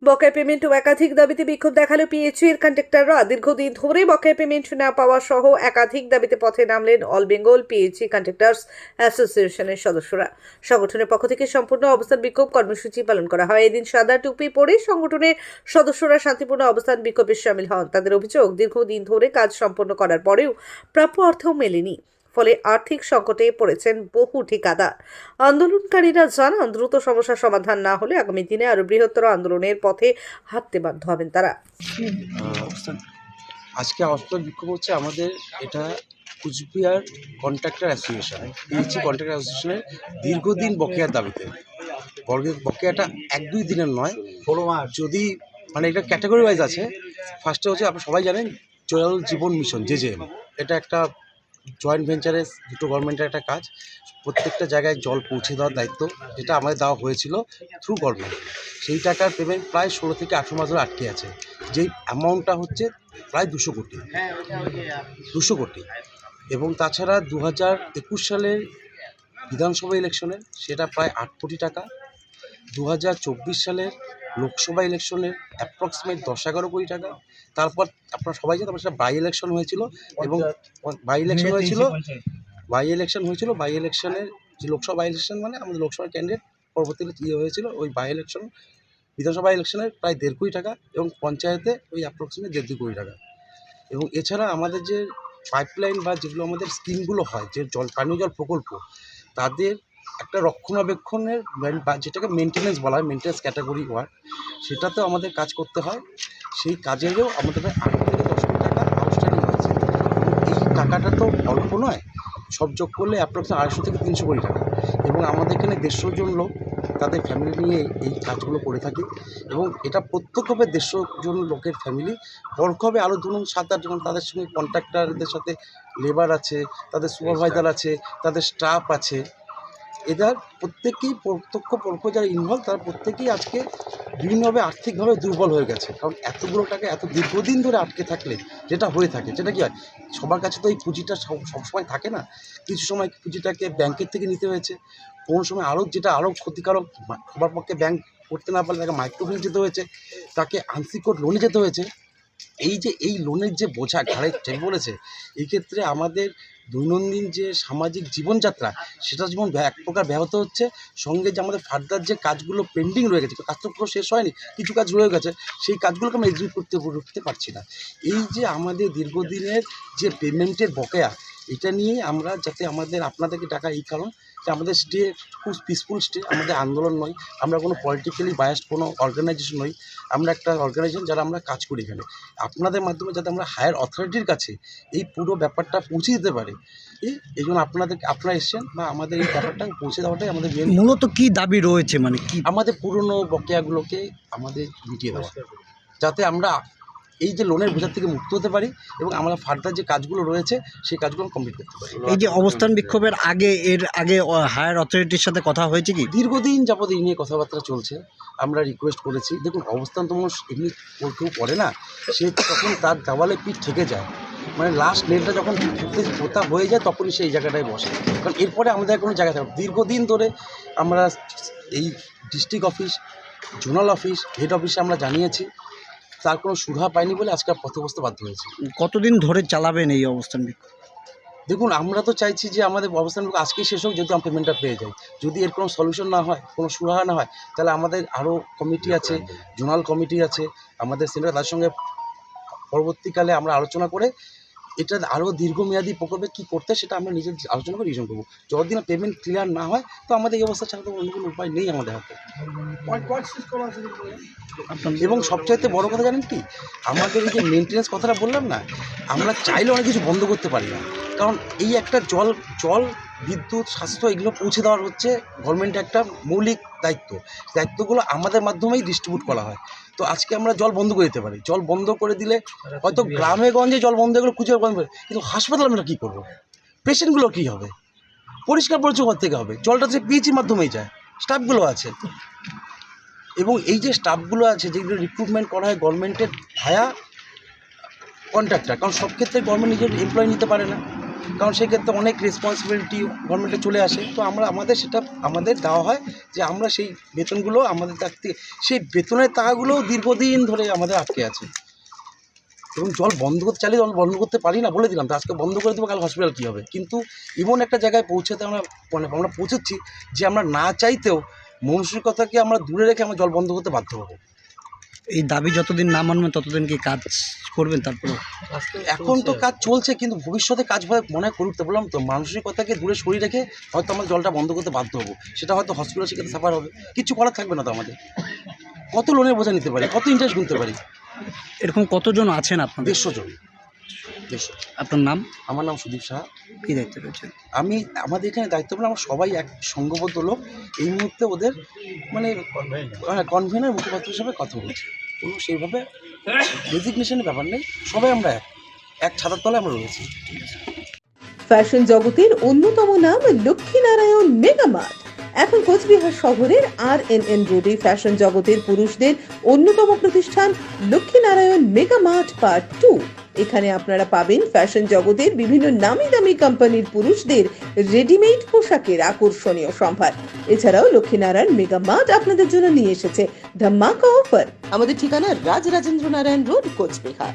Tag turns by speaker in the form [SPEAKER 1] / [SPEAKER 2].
[SPEAKER 1] বকেয়া পেমেন্ট ও একাধিক দাবিতে বিক্ষোভ দেখালো পিএইচইর কন্ট্রাক্টররা। দীর্ঘদিন ধরে বকেয়া পেমেন্ট না পাওয়া সহ একাধিক দাবিতে পথে নামলেন অল বেঙ্গল পিএইচই কন্ট্রাক্টরস অ্যাসোসিয়েশনের সদস্যরা। সংগঠনের পক্ষ থেকে সম্পূর্ণ অবস্থান বিক্ষোভ কর্মসূচি পালন করা হয়। এদিন সাদা টুপি পরে সংগঠনের সদস্যরা শান্তিপূর্ণ অবস্থান বিক্ষোভে শামিল হন। তাদের অভিযোগ, দীর্ঘদিন ধরে কাজ সম্পন্ন করার পরেও প্রাপ্য অর্থ মেলেনি, ফলে আর্থিক সংকটে পড়েছেন বহু ঠিকাদার। আন্দোলনকারীরা জানান, দ্রুত সমস্যার সমাধান না হলে আগামী দিনে আরো বৃহত্তর আন্দোলনের পথে হাঁটতে বাধ্য হবেন তারা।
[SPEAKER 2] আজকে অবস্থান বিক্ষোভ হচ্ছে আমাদের, এটা Cooch Behar contractor association, PHE contractor অ্যাসোসিয়েশনের দীর্ঘদিন বকেয়ার দাবিতে। বকেয়াটা 1-2 দিনের নয়, যদি মানে এটা ক্যাটাগরি ওয়াইজ আছে। ফার্স্টে হচ্ছে, আপনি সবাই জানেন, জল জীবন মিশন জেজেএম, এটা একটা জয়েন্ট ভেঞ্চারের দুটো গভর্নমেন্টের একটা কাজ। প্রত্যেকটা জায়গায় জল পৌঁছে দেওয়ার দায়িত্ব যেটা আমাদের দেওয়া হয়েছিল থ্রু গভর্নমেন্ট। সেই টাকার পেমেন্ট প্রায় 16 থেকে 18 মাস ধরে আটকে আছে। যেই অ্যামাউন্টটা হচ্ছে প্রায় 200 কোটি। এবং তাছাড়া 2021 সালের বিধানসভা ইলেকশনের সেটা প্রায় 8 কোটি টাকা। 2024 সালের লোকসভা ইলেকশনের অ্যাপ্রক্সিমেট 10-11 কোটি টাকা। তারপর আপনারা সবাই জানেন, তারপর সেটা বাই ইলেকশন হয়েছিল, এবং বাই ইলেকশনের যে লোকসভা বাই ইলেকশন, মানে আমাদের লোকসভা ক্যান্ডিডেট পরবর্তীতে হয়েছিল, ওই বাই ইলেকশন বিধানসভা ইলেকশনের প্রায় 1.5 কোটি টাকা, এবং পঞ্চায়েতে ওই অ্যাপ্রক্সিমেট 1.5-2 কোটি টাকা। এবং এছাড়া আমাদের যে পাইপলাইন বা যেগুলো আমাদের স্কিমগুলো হয়, যে পানীয় জল প্রকল্প, তাদের একটা রক্ষণাবেক্ষণের বা যেটাকে মেনটেন্যান্স বলা হয়, মেনটেন্যান্স ক্যাটাগরি ওয়ার্ক, সেটাতেও আমাদের কাজ করতে হয়। সেই কাজেরও আমাদের প্রায় 8 থেকে 10 কোটি টাকা আউটস্ট্যান্ডিং হয়েছে। এই টাকাটা তো অল্প নয়, সব যোগ করলে অ্যাপ্রক্সিমেট 250 থেকে 300 কোটি টাকা। এবং আমাদের এখানে 150 জন লোক তাদের ফ্যামিলি নিয়ে এই কাজগুলো করে থাকে। এবং এটা প্রত্যক্ষভাবে 150 জন লোকের ফ্যামিলি, পরোক্ষভাবে আরও ধরুন 7-8 জন, তাদের সঙ্গে কন্ট্রাক্টরদের সাথে লেবার আছে, তাদের সুপারভাইজার আছে, তাদের স্টাফ আছে। এদের প্রত্যেকেই প্রত্যক্ষ পরোক্ষ যারা ইনভলভ, তারা প্রত্যেকেই আজকে বিভিন্নভাবে আর্থিকভাবে দুর্বল হয়ে গেছে। কারণ এতগুলো টাকা এত দীর্ঘদিন ধরে আটকে থাকলে যেটা হয়ে থাকে, যেটা কী হয়, সবার কাছে তো এই পুঁজিটা সবসময় থাকে না। কিছু সময় পুঁজিটাকে ব্যাংকের থেকে নিতে হয়েছে, কোনো সময় যেটা আরও ক্ষতিকারক, সবার পক্ষে ব্যাংক করতে না পারলে তাকে মাইক্রো ফিন্যান্স যেতে হয়েছে, তাকে আনসিকিউরড লোনে যেতে হয়েছে। এই লোনের যে বোঝা ঘাড়ে চেপে পড়েছে, এই ক্ষেত্রে আমাদের দৈনন্দিন যে সামাজিক জীবনযাত্রা, সেটা যেমন এক প্রকার ব্যাহত হচ্ছে, সঙ্গে যে আমাদের ফার্দার যে কাজগুলো পেন্ডিং রয়ে গেছে, কাজ তো পুরো শেষ হয়নি, কিছু কাজ রয়ে গেছে, সেই কাজগুলোকে আমরা এক্সিকিউট করতে পারছি না। এই যে আমাদের দীর্ঘদিনের যে পেমেন্টের বকেয়া, এটা নিয়ে আমরা যাতে আপনাদেরকে টাকা, এই কারণ যে আমাদের স্টে খুব পিসফুল স্টে, আমাদের আন্দোলন নয়, আমরা কোনো পলিটিক্যালি বায়াসড কোনো অর্গানাইজেশন নই। আমরা একটা অর্গানাইজেশন যারা আমরা কাজ করি এখানে, আপনাদের মাধ্যমে যাতে আমরা হায়ার অথরিটির কাছে এই পুরো ব্যাপারটা পৌঁছে দিতে পারি, এই জন্য আপনারা এসছেন, বা আমাদের এই ব্যাপারটা পৌঁছে দেওয়াটাই আমাদের
[SPEAKER 3] মূলত কি দাবি রয়েছে, মানে কি
[SPEAKER 2] আমাদের পুরনো বকেয়াগুলোকে আমাদের মিটিয়ে দেওয়া, যাতে আমরা এই যে লোনের বোঝা থেকে মুক্ত হতে পারি, এবং আমরা ফার্দার যে কাজগুলো রয়েছে সেই কাজগুলো কমপ্লিট করতে পারি।
[SPEAKER 3] এই যে অবস্থান বিক্ষোভের এর আগে হায়ার অথরিটির সাথে কথা হয়েছে কি?
[SPEAKER 2] দীর্ঘদিন যাবত এই নিয়ে কথাবার্তা চলছে, আমরা রিকোয়েস্ট করেছি। দেখুন, অবস্থান তো মানুষ এমনি কেউ করে না, সে তখন তার দেওয়ালে পিঠ ঠেকে যায়, মানে লাস্ট নেলটা যখন পোতা হয়ে যায়, তখনই সেই জায়গাটায় বসে। কারণ এরপরে আমাদের কোনো জায়গা থাকে। দীর্ঘদিন ধরে আমরা এই district office, zonal office, head অফিসে আমরা জানিয়েছি, তার কোনো সুরাহা পাইনি বলে আজকে পথে বসতে বাধ্য হয়েছে।
[SPEAKER 3] কতদিন ধরে চালাবেন এই অবস্থান বিক্ষোভ?
[SPEAKER 2] দেখুন, আমরা তো চাইছি যে আমাদের অবস্থান আজকেই শেষ হোক, যেহেতু আমরা পেমেন্টটা পেয়ে যাই। যদি এর কোনো সলিউশন না হয়, কোনো সুরাহা না হয়, তাহলে আমাদের আরও কমিটি আছে, জোনাল কমিটি আছে, আমাদের সেন্টার, তার সঙ্গে পরবর্তীকালে আমরা আলোচনা করে এটা আরও দীর্ঘমেয়াদী প্রকল্পে কী করতে, সেটা আমরা নিজের আলোচনা করে ডিসিশন করবো। যতদিন পেমেন্ট ক্লিয়ার না হয়, তো আমাদের এই অবস্থা ছাড়া তো অন্য কোনো উপায় নেই আমাদের হাতে। এবং সবচাইতে বড় কথা জানেন কি, আমাদের এই যে মেনটেন্যান্স কথাটা বললাম না, আমরা চাইলে অনেক কিছু বন্ধ করতে পারি না। কারণ এই একটা জল, বিদ্যুৎ, স্বাস্থ্য, এগুলো পৌঁছে দেওয়ার হচ্ছে গভর্নমেন্টের একটা মৌলিক দায়িত্বগুলো আমাদের মাধ্যমেই ডিস্ট্রিবিউট করা হয়। তো আজকে আমরা জল বন্ধ করে দিতে পারি। জল বন্ধ করে দিলে হয়তো গ্রামে গঞ্জে জল বন্ধ এগুলো খুঁজে বন্ধ করে, কিন্তু হাসপাতালে আমরা কী করবো? পেশেন্টগুলো কী হবে? পরিষ্কার পরিচ্ছন্ন থেকে হবে, জলটা যে পিএইচির মাধ্যমেই যায়, স্টাফগুলো আছে। এবং এই যে স্টাফগুলো আছে, যেগুলো রিক্রুটমেন্ট করা হয় গভর্নমেন্টের ভায়া কন্ট্রাক্টর, কারণ সব ক্ষেত্রে গভর্নমেন্ট নিজের এমপ্লয় নিতে পারে না। কারণ সেক্ষেত্রে অনেক রেসপন্সিবিলিটি গভর্নমেন্টে চলে আসে। তো আমাদের সেটা দেওয়া হয় যে আমরা সেই বেতনগুলো আমাদের থাকতে সেই বেতনের টাকাগুলোও দীর্ঘদিন ধরে আমাদের আটকে আছে। এবং জল বন্ধ করতে চাইলে জল বন্ধ করতে পারি না, বলে দিলাম তো আজকে বন্ধ করে দেবো, কাল হসপিটাল কী হবে। কিন্তু এমন একটা জায়গায় পৌঁছাতে আমরা পৌঁছেছি যে আমরা না চাইতেও মানসিকতাকে আমরা দূরে রেখে আমরা জল বন্ধ করতে বাধ্য হবো।
[SPEAKER 3] এই দাবি যতদিন না মানবেন ততদিন কি কাজ করবেন? তারপরে
[SPEAKER 2] এখন তো কাজ চলছে, কিন্তু ভবিষ্যতে কাজ মনে হয় করতে বললাম তো, মানসিকতাকে দূরে সরিয়ে রেখে হয়তো আমরা জলটা বন্ধ করতে বাধ্য হবো। সেটা হয়তো হসপিটাল সেক্ষেত্রে সাফার হবে, কিছু করার থাকবে না তো আমাদের। কত লোনের বোঝা নিতে পারি, কত ইন্টারেস্ট গুনতে পারি।
[SPEAKER 3] এরকম কতজন আছেন আপনাদের?
[SPEAKER 2] 150 জন। 150।
[SPEAKER 3] আপনার নাম?
[SPEAKER 2] আমার নাম সুদীপ সাহা।
[SPEAKER 3] কী দায়িত্ব রয়েছে?
[SPEAKER 2] আমাদের এখানে দায়িত্ব বলে আমরা সবাই এক সংঘবদ্ধ লোক। এই মুহূর্তে ওদের মানে কনভেনার মুখপাত্র হিসাবে কথা বলছি। কোনো সেইভাবে রেজিগনেশনের ব্যাপার নেই, সবাই আমরা এক ছাতার তলে আমরা রয়েছি।
[SPEAKER 1] ফ্যাশন জগতের অন্যতম নাম লক্ষ্মীনারায়ণ মেগামার্ট। এখন কোচবিহার শহরের RNN রোডে ফ্যাশন জগতের পুরুষদের অন্যতম প্রতিষ্ঠান লক্ষ্মীনারায়ণ মেগামার্ট পার্ট 2। এখানে আপনারা পাবেন ফ্যাশন জগতের বিভিন্ন নামি দামি কোম্পানির পুরুষদের রেডিমেড পোশাকের আকর্ষণীয় সম্ভার। এছাড়াও লক্ষ্মীনারায়ণ মেগামার্ট আপনাদের জন্য নিয়ে এসেছে ধামাকা অফার। আমাদের ঠিকানা রাজরাজেন্দ্র নারায়ণ রোড, কোচবিহার।